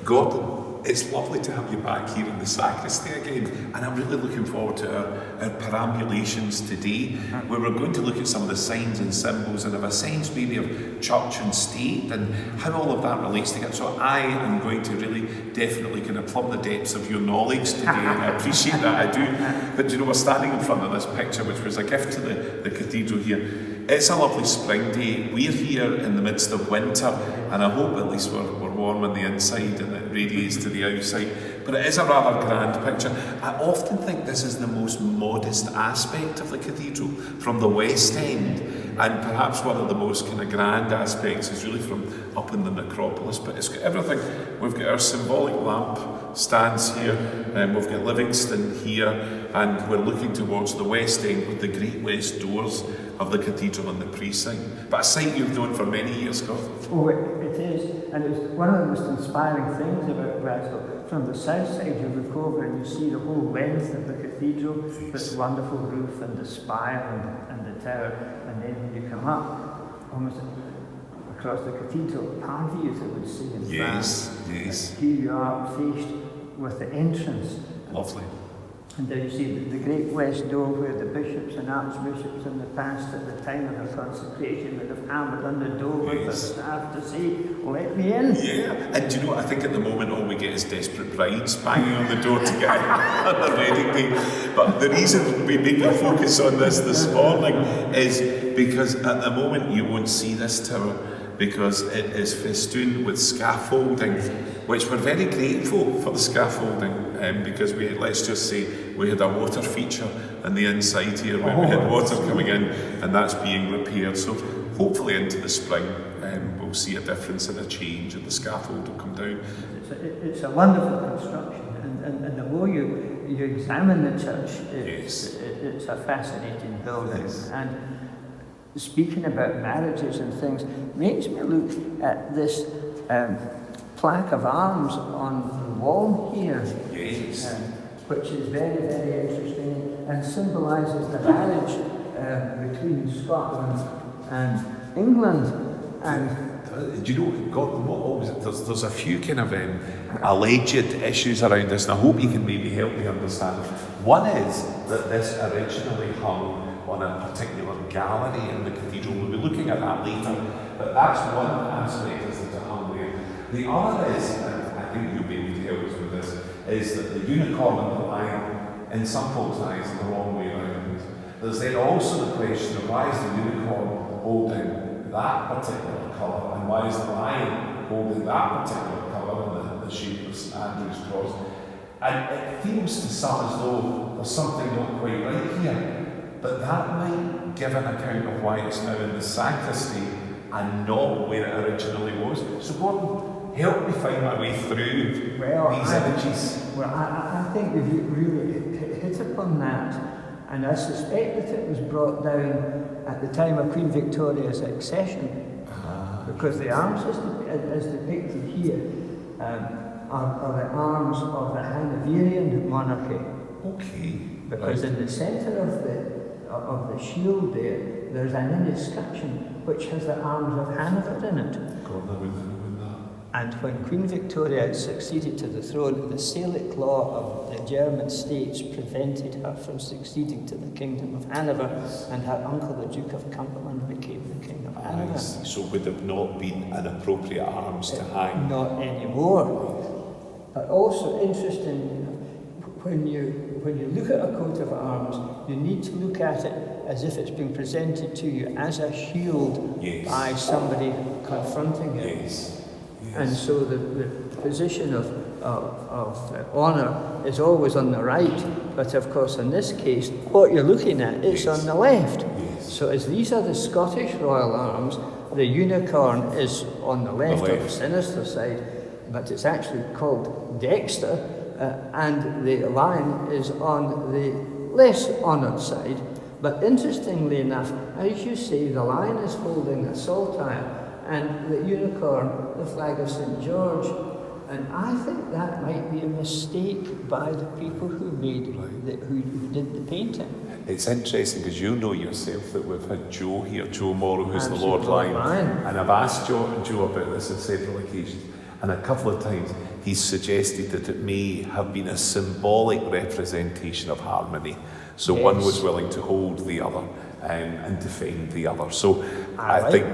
Gordon, it's lovely to have you back here in the sacristy again, and I'm really looking forward to our perambulations today, where we're going to look at some of the signs and symbols and have a sense maybe of church and state and how all of that relates together. So I am going to really definitely kind of plumb the depths of your knowledge today, and I appreciate that, I do. But you know, we're standing in front of this picture, which was a gift to the cathedral here. It's a lovely spring day. We're here in the midst of winter, and I hope at least we're warm on the inside and it radiates to the outside. But it is a rather grand picture. I often think this is the most modest aspect of the cathedral from the west end, and perhaps one of the most kind of grand aspects is really from up in the necropolis. But it's got everything. We've got our symbolic lamp stands here, and we've got Livingston here, and we're looking towards the west end with the great west doors of the cathedral and the precinct. But a site you've known for many years, Gordon. Oh, it is, and it's one of the most inspiring things about Glasgow. From the south side you look over and you see the whole length of the cathedral, this wonderful roof and the spire and the tower, and then when you come up, almost across the cathedral, party as it would say in France. Yes. And here you are faced with the entrance. Lovely. And there you see the great west door where the bishops and archbishops in the past at the time of their consecration would have hammered on the door with the staff to say, "Let me in." Yeah, and do you know, I think at the moment all we get is desperate brides banging on the door to get in on their wedding day. But the reason we maybe focus on this morning is because at the moment you won't see this tower because it is festooned with scaffolding, which we're very grateful for the scaffolding, because let's just say we had a water feature on the inside here when we had water coming in, and that's being repaired. So hopefully into the spring we'll see a difference and a change, and the scaffold will come down. It's a wonderful construction, and the more you examine the church, it's a fascinating building. Yes. And speaking about marriages and things, makes me look at this plaque of arms on the wall here, which is very, very interesting and symbolises the marriage between Scotland and England. And do you know, Gordon, what always, there's a few kind of alleged issues around this, and I hope you can maybe help me understand. One is that this originally hung on a particular gallery in the cathedral. We'll be looking at that later, but that's one aspect, is that it hung there. The other is, and I think you'll be able to help us with this, is that the unicorn and the lion, in some folks' eyes, are the wrong way around. There's then also the question of why is the unicorn holding that particular colour, and why is the lion holding that particular colour in the shape of St Andrew's cross? And it feels to some as though there's something not quite right here. But that might give an account of why it's now in the sacristy and not where it originally was. So Gordon, help me find my way through these images. Well, I think you've really hit upon that, and I suspect that it was brought down at the time of Queen Victoria's accession, because the arms as depicted here are the arms of the Hanoverian monarchy. Okay. Because in the centre of the shield there's an inscription which has the arms of Hanover in it. God, I wouldn't know that. And when Queen Victoria succeeded to the throne, the Salic law of the German states prevented her from succeeding to the Kingdom of Hanover, and her uncle, the Duke of Cumberland, became the King of Hanover. So would have not been an appropriate arms to hang? Not anymore. But also interesting, when you look at a coat of arms, you need to look at it as if it's been presented to you as a shield by somebody confronting it. Yes. And so the position of honour is always on the right, but of course in this case, what you're looking at is on the left. So as these are the Scottish royal arms, the unicorn is on the left, or the sinister side, but it's actually called Dexter, and the lion is on the less honoured side. But interestingly enough, as you say, the lion is holding a saltire, and the unicorn, the flag of St George. And I think that might be a mistake by the people who who did the painting. It's interesting because you know yourself that we've had Joe here, Joe Morrow, who's the Lord Lion. And I've asked Joe about this on several occasions. And a couple of times he's suggested that it may have been a symbolic representation of harmony. So one was willing to hold the other and defend the other. So I think,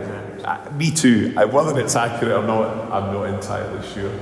me too, whether it's accurate or not, I'm not entirely sure.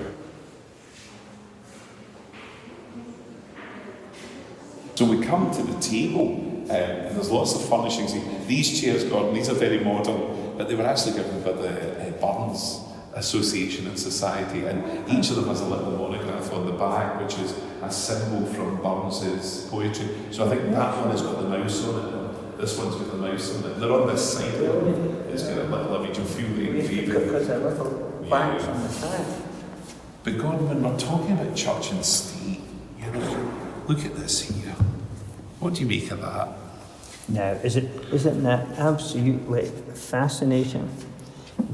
So we come to the table, and there's lots of furnishings. These chairs, Gordon, these are very modern, but they were actually given by the Burns Association and Society, and each of them has a little monograph on the back, which is a symbol from Burns's poetry. So I think that one has got the mouse on it, and this one's got the mouse on it. They're on this side of it. It's got a little image of feel the engraving. Because they're little banks on the side. But Gordon, when we're talking about church and state, look at this here. What do you make of that? Now, isn't that absolutely fascinating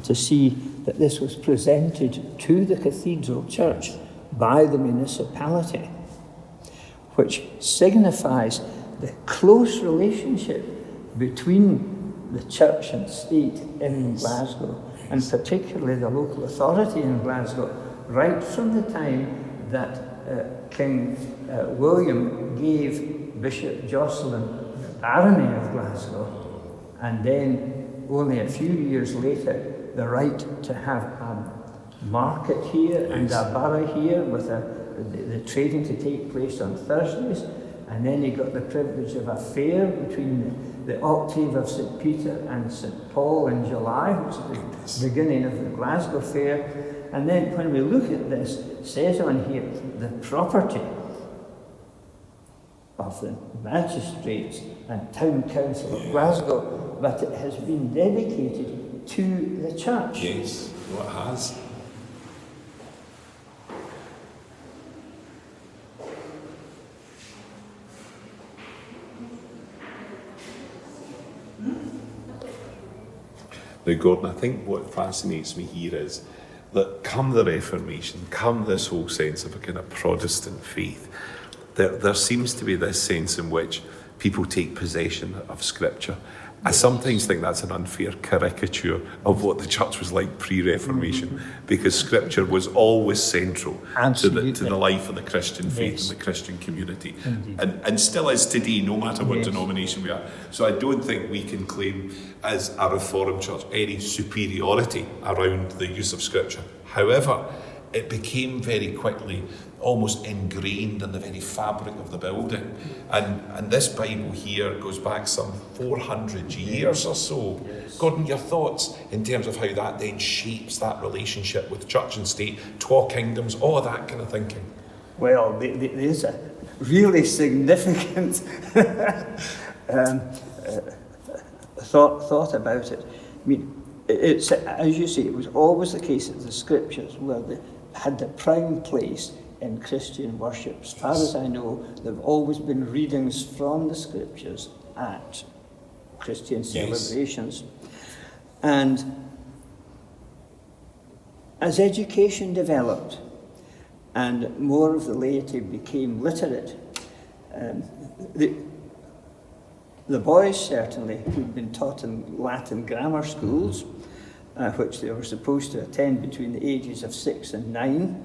to see that this was presented to the cathedral church by the municipality, which signifies the close relationship between the church and state in Glasgow, and particularly the local authority in Glasgow, right from the time that King William gave Bishop Jocelyn the barony of Glasgow, and then only a few years later the right to have a market here and a borough here with the trading to take place on Thursdays, and then he got the privilege of a fair between the octave of St. Peter and St. Paul in July, which is the beginning of the Glasgow Fair. And then when we look at this, it says on here, the property of the magistrates and town council of Glasgow, but it has been dedicated to the church. Yes, well, it has. Now, Gordon, I think what fascinates me here is that come the Reformation, come this whole sense of a kind of Protestant faith, there seems to be this sense in which people take possession of Scripture. I sometimes think that's an unfair caricature of what the church was like pre-Reformation, because Scripture was always central to the life of the Christian faith and the Christian community, and still is today, no matter what denomination we are. So I don't think we can claim as a Reformed church any superiority around the use of Scripture. However, it became very quickly almost ingrained in the very fabric of the building. And this Bible here goes back some 400 years or so. Gordon, your thoughts in terms of how that then shapes that relationship with church and state, twa kingdoms, all of that kind of thinking? Well, there's a really significant thought about it. I mean, it's, as you say, it was always the case that the Scriptures had the prime place in Christian worship. As far as I know, there have always been readings from the Scriptures at Christian celebrations. And as education developed and more of the laity became literate, the boys certainly, who'd been taught in Latin grammar schools, which they were supposed to attend between the ages of 6 and 9,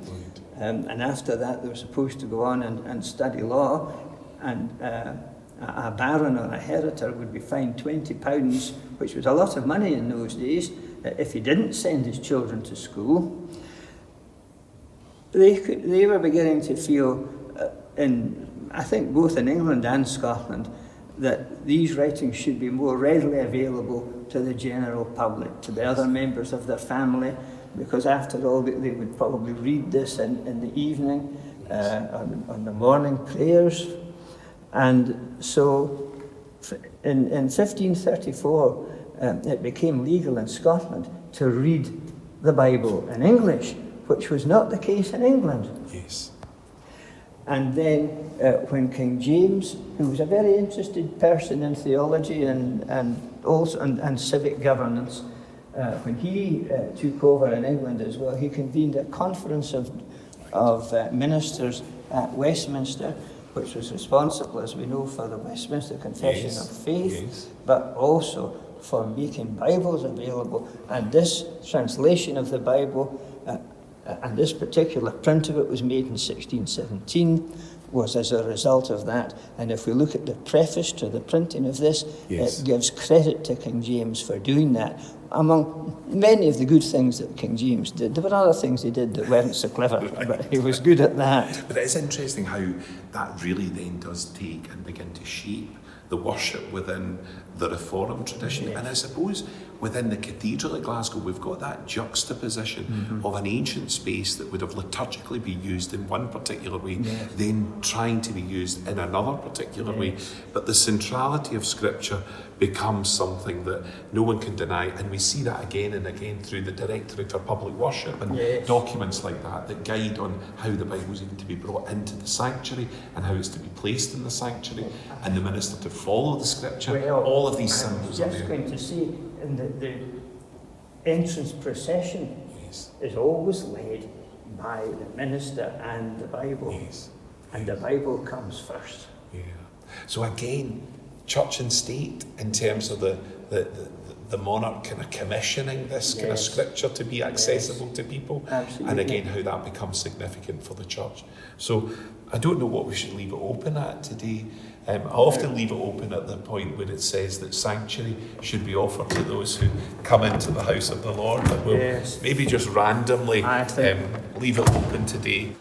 and after that they were supposed to go on and study law, and a baron or a heritor would be fined £20, which was a lot of money in those days, if he didn't send his children to school. They were beginning to feel, I think both in England and Scotland, that these writings should be more readily available to the general public, to the other members of their family, because after all, they would probably read this in the evening, on the morning prayers. And so in 1534, it became legal in Scotland to read the Bible in English, which was not the case in England. Yes. And then when King James, who was a very interested person in theology and civic governance, when he took over in England as well, he convened a conference of ministers at Westminster, which was responsible, as we know, for the Westminster Confession of Faith, but also for making Bibles available. And this translation of the Bible And this particular print of it was made in 1617, was as a result of that. And if we look at the preface to the printing of this, Yes. it gives credit to King James for doing that. Among many of the good things that King James did, there were other things he did that weren't so clever, but he was good at that. But it is interesting how that really then does take and begin to shape the worship within the Reformed tradition. Yes. And I suppose within the cathedral at Glasgow, we've got that juxtaposition of an ancient space that would have liturgically been used in one particular way, Yes. then trying to be used in another particular way. But the centrality of Scripture becomes something that no one can deny, and we see that again and again through the Directorate for Public Worship and documents like that guide on how the Bible is to be brought into the sanctuary and how it's to be placed in the sanctuary, and the minister to follow the Scripture. Well, all of these symbols I are was just there. going to say, in the entrance procession Yes. is always led by the minister and the Bible. Yes. And the Bible comes first. Yeah. So again, church and state in terms of the monarch kind of commissioning this kind of Scripture to be accessible to people. Absolutely. And again, how that becomes significant for the church. So I don't know what we should leave it open at today. I often leave it open at the point where it says that sanctuary should be offered to those who come into the house of the Lord. But we'll maybe just randomly leave it open today.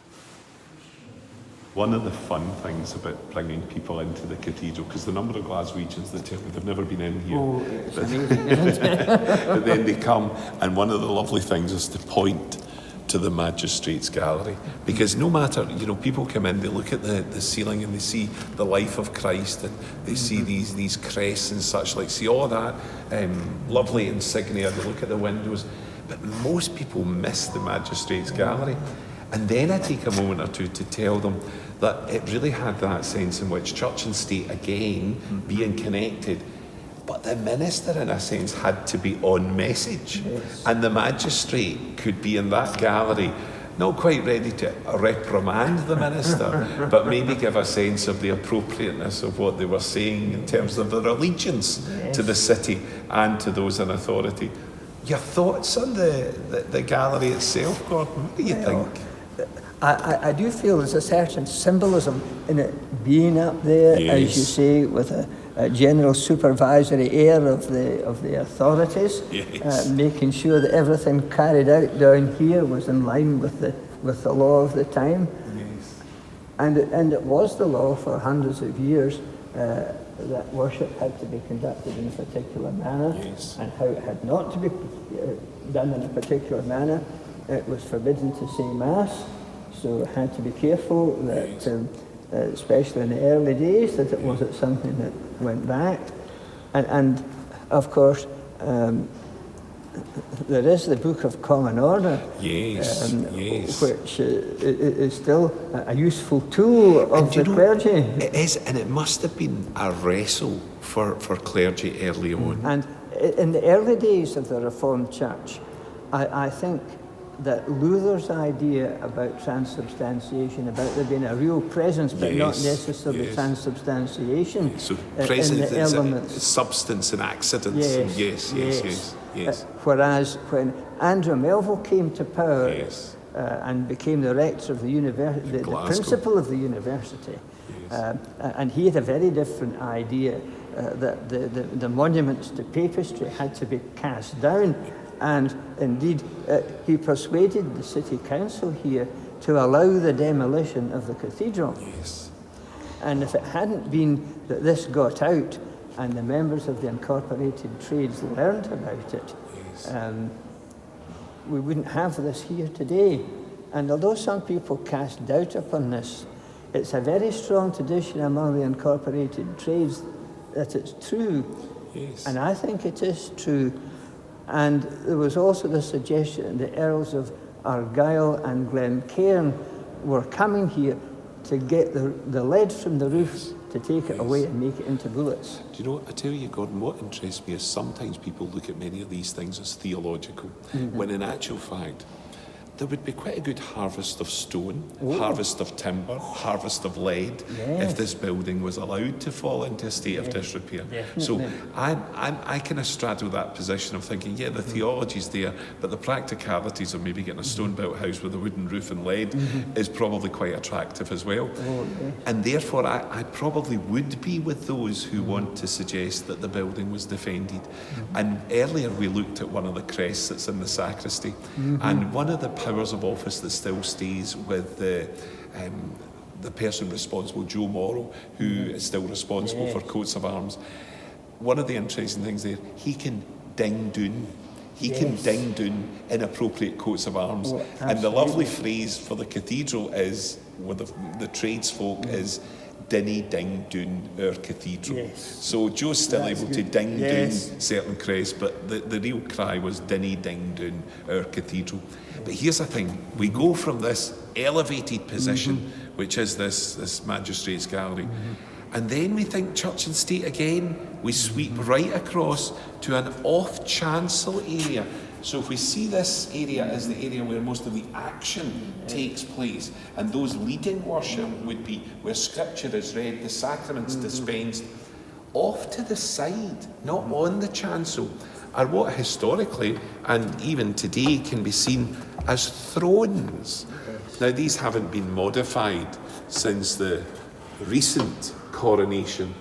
One of the fun things about bringing people into the cathedral, because the number of Glaswegians that tell me they've never been in here, It's amazing, isn't it? but then they come, and one of the lovely things is to point to the magistrate's gallery, because no matter, people come in, they look at the ceiling and they see the life of Christ, and they see these crests and such like, see all that lovely insignia, they look at the windows, but most people miss the magistrate's gallery. And then I take a moment or two to tell them that it really had that sense in which church and state, again, being connected, but the minister, in a sense, had to be on message. Yes. And the magistrate could be in that gallery, not quite ready to reprimand the minister, but maybe give a sense of the appropriateness of what they were saying in terms of their allegiance to the city and to those in authority. Your thoughts on the gallery itself, Gordon? What do you think? I do feel there's a certain symbolism in it being up there, as you say, with a general supervisory air of the authorities, making sure that everything carried out down here was in line with the law of the time. Yes. And it was the law for hundreds of years that worship had to be conducted in a particular manner, and how it had not to be done in a particular manner. It was forbidden to say Mass, so it had to be careful that, especially in the early days, that it wasn't something that went back. And of course, there is the Book of Common Order, which is still a useful tool of the clergy. It is, and it must have been a wrestle for clergy early on. And in the early days of the Reformed Church, I think that Luther's idea about transubstantiation, about there being a real presence but not necessarily transubstantiation, so in presence, the elements, substance and accidents. Yes. Whereas when Andrew Melville came to power and became the rector of the university, the principal of the university, and he had a very different idea that the monuments to papistry had to be cast down. And indeed, he persuaded the city council here to allow the demolition of the cathedral. Yes. And if it hadn't been that this got out and the members of the incorporated trades learned about it, we wouldn't have this here today. And although some people cast doubt upon this, it's a very strong tradition among the incorporated trades that it's true. Yes. And I think it is true. And there was also the suggestion that the Earls of Argyll and Glencairn were coming here to get the lead from the roofs to take it away and make it into bullets. Do you know what? I tell you, Gordon, what interests me is sometimes people look at many of these things as theological, when in actual fact, there would be quite a good harvest of stone, harvest of timber, harvest of lead, if this building was allowed to fall into a state of disrepair. Definitely. So I kind of straddle that position of thinking, the theology's there, but the practicalities of maybe getting a stone-built house with a wooden roof and lead is probably quite attractive as well. And therefore, I probably would be with those who want to suggest that the building was defended. And earlier we looked at one of the crests that's in the sacristy, and one of the powers of office that still stays with the person responsible, Joe Morrow, who is still responsible for coats of arms. One of the interesting things there, he can ding doon. He can ding doon inappropriate coats of arms. And the lovely phrase for the cathedral is, with the tradesfolk, is dinny ding doon our cathedral. So Joe's still able to ding doon certain crests, but the real cry was dinny ding doon our cathedral. But here's the thing, we go from this elevated position, which is this magistrate's gallery, and then we think church and state again. We sweep right across to an off-chancel area. So if we see this area as the area where most of the action takes place, and those leading worship would be where scripture is read, the sacraments dispensed, off to the side, not on the chancel, are what historically and even today can be seen as thrones. Now these haven't been modified since the recent coronation,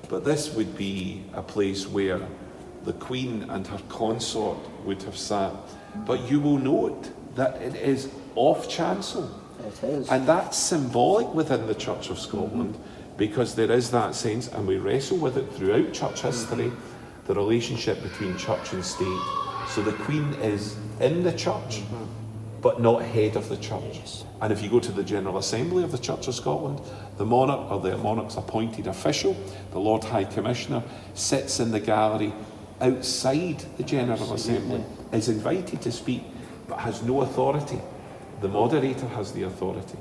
but this would be a place where the Queen and her consort would have sat. But you will note that it is off chancel. It is. And that's symbolic within the Church of Scotland, because there is that sense, and we wrestle with it throughout church history, the relationship between church and state. So the Queen is in the church, but not head of the church. And if you go to the General Assembly of the Church of Scotland, the monarch or the monarch's appointed official, the Lord High Commissioner, sits in the gallery outside the General Assembly, is invited to speak, but has no authority. The moderator has the authority.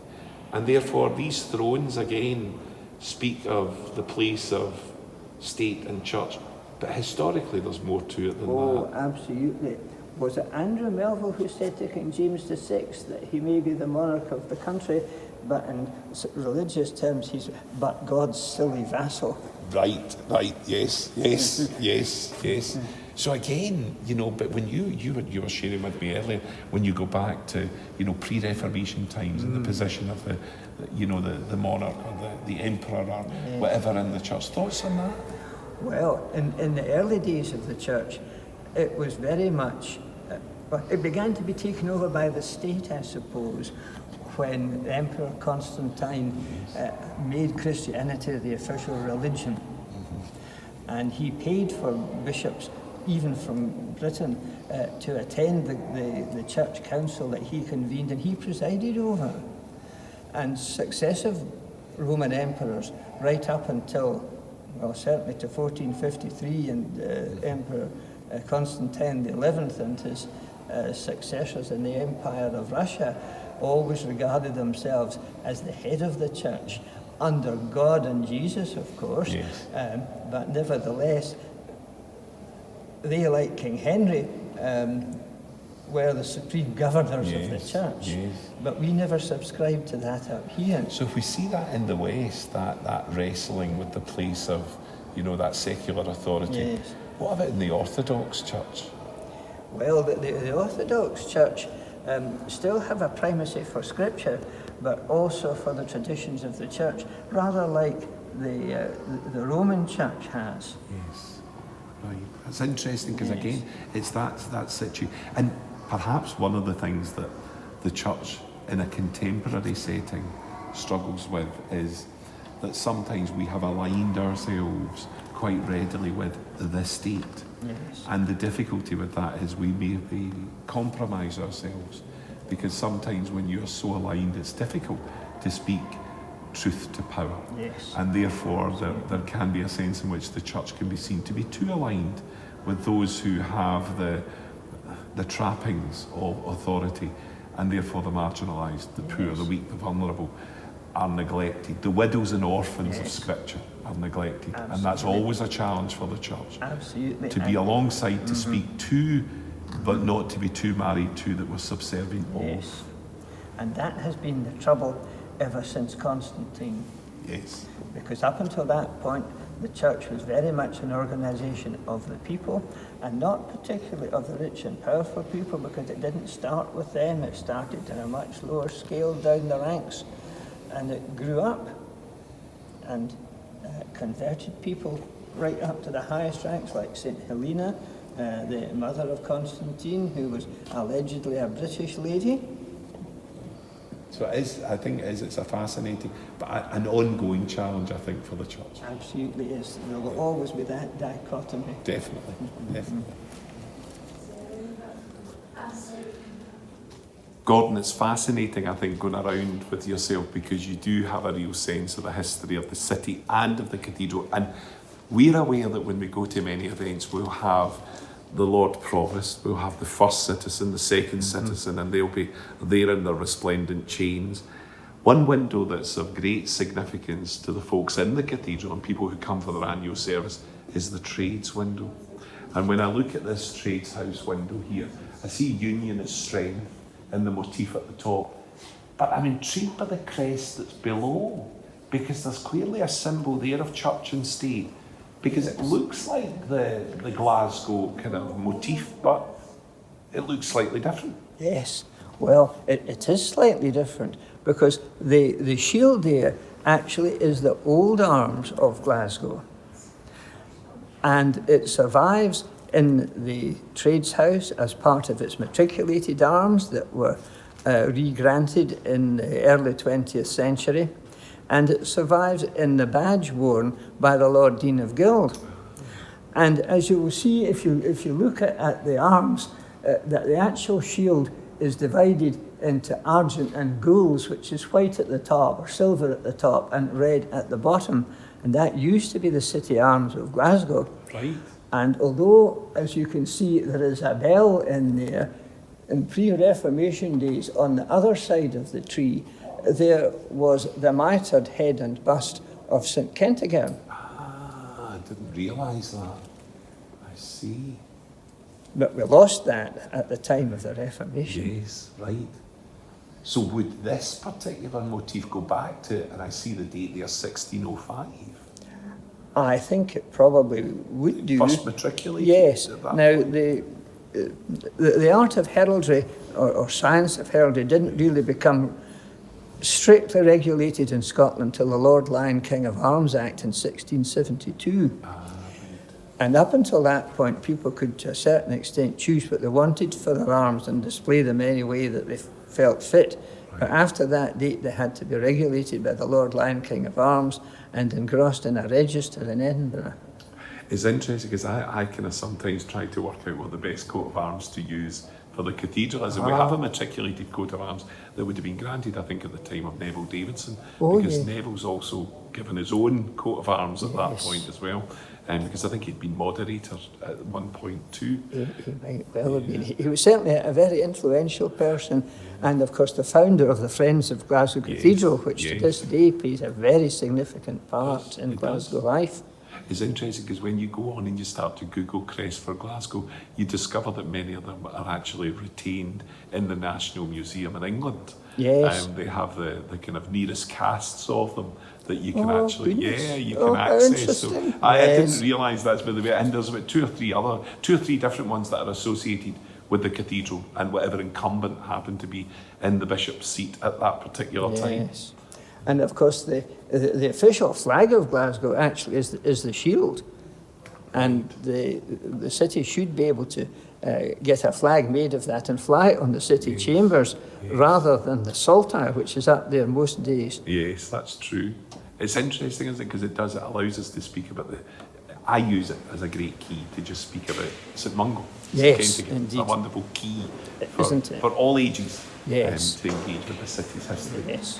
And therefore these thrones again speak of the place of state and church. But historically there's more to it than that. Oh, absolutely. Was it Andrew Melville who said to King James VI that he may be the monarch of the country, but in religious terms he's but God's silly vassal? Right, yes. So again, but when you were sharing with me earlier, when you go back to, pre-Reformation times and the position of the monarch or the emperor or whatever in the church, thoughts on that? Well, in the early days of the church, it was very much, it began to be taken over by the state, I suppose, when Emperor Constantine made Christianity the official religion. And he paid for bishops, even from Britain, to attend the church council that he convened and he presided over. And successive Roman emperors, right up until, well, certainly to 1453, and Emperor Constantine XI and his successors in the Empire of Russia always regarded themselves as the head of the church, under God and Jesus, of course, but nevertheless, they, like King Henry, were the supreme governors of the church. But we never subscribed to that up here. So if we see that in the West, that wrestling with the place of, that secular authority, what about in the Orthodox Church? Well, the Orthodox Church still have a primacy for Scripture, but also for the traditions of the Church, rather like the Roman Church has. Yes, right. That's interesting because again, it's that situ. And perhaps one of the things that the Church in a contemporary setting struggles with is that sometimes we have aligned ourselves quite readily with the state. And the difficulty with that is we maybe compromise ourselves, because sometimes when you're so aligned, it's difficult to speak truth to power. And therefore there can be a sense in which the church can be seen to be too aligned with those who have the trappings of authority, and therefore the marginalised, the poor, the weak, the vulnerable are neglected. The widows and orphans of Scripture are neglected. And that's always a challenge for the church. To be alongside, to speak to, but not to be too married to, that we're subservient of. And that has been the trouble ever since Constantine. Yes. Because up until that point, the church was very much an organisation of the people, and not particularly of the rich and powerful people, because it didn't start with them. It started in a much lower scale down the ranks, and it grew up and converted people right up to the highest ranks, like St. Helena, the mother of Constantine, who was allegedly a British lady. So I think it's a fascinating, but an ongoing challenge, I think, for the church. Absolutely is. There will always be that dichotomy. Definitely, definitely. Gordon, it's fascinating, I think, going around with yourself, because you do have a real sense of the history of the city and of the cathedral. And we're aware that when we go to many events, we'll have the Lord Provost, we'll have the first citizen, the second citizen, and they'll be there in their resplendent chains. One window that's of great significance to the folks in the cathedral and people who come for their annual service is the trades window. And when I look at this trades house window here, I see union as strength in the motif at the top. But I'm intrigued by the crest that's below, because there's clearly a symbol there of church and state. Because it looks like the Glasgow kind of motif, but it looks slightly different. Yes, well, it is slightly different, because the shield there actually is the old arms of Glasgow. And it survives in the trades house as part of its matriculated arms that were re-granted in the early 20th century. And it survives in the badge worn by the Lord Dean of Guild. And as you will see, if you look at the arms, that the actual shield is divided into argent and gules, which is white at the top, or silver at the top, and red at the bottom. And that used to be the city arms of Glasgow. Right. And although, as you can see, there is a bell in there, in pre-Reformation days, on the other side of the tree, there was the mitred head and bust of St. Kentigern. Ah, I didn't realise that. I see. But we lost that at the time of the Reformation. Yes, right. So would this particular motif go back to, and I see the date there, 1605? I think it probably would do. First matriculated? Yes. At that Now, point? the art of heraldry, or science of heraldry, didn't really become strictly regulated in Scotland till the Lord Lion King of Arms Act in 1672. And up until that point, people could, to a certain extent, choose what they wanted for their arms and display them any way that they felt fit. Right. But after that date, they had to be regulated by the Lord Lion King of Arms and engrossed in a register in Edinburgh. It's interesting, because I kind of sometimes try to work out what the best coat of arms to use for the cathedral is. And we have a matriculated coat of arms that would have been granted, I think, at the time of Neville Davidson, because Neville's also given his own coat of arms at that point as well, because I think he'd been moderator at one point too. He might well have been. He was certainly a very influential person, and of course the founder of the Friends of Glasgow Cathedral, which to this day plays a very significant part in Glasgow life. It's interesting, because when you go on and you start to Google crest for Glasgow, you discover that many of them are actually retained in the National Museum in England. Yes. They have the kind of nearest casts of them that you can access. So I didn't realise that's by the way. And there's about two or three different ones that are associated with the cathedral and whatever incumbent happened to be in the bishop's seat at that particular time. Yes. And of course, the official flag of Glasgow actually is the shield, and the city should be able to get a flag made of that and fly it on the city chambers rather than the saltire, which is up there most days. Yes, that's true. It's interesting, isn't it? Because it allows us to speak about I use it as a great key to just speak about St Mungo. Yes, indeed. It's a wonderful key Isn't it? For all ages Yes. to engage with the city's history. Yes.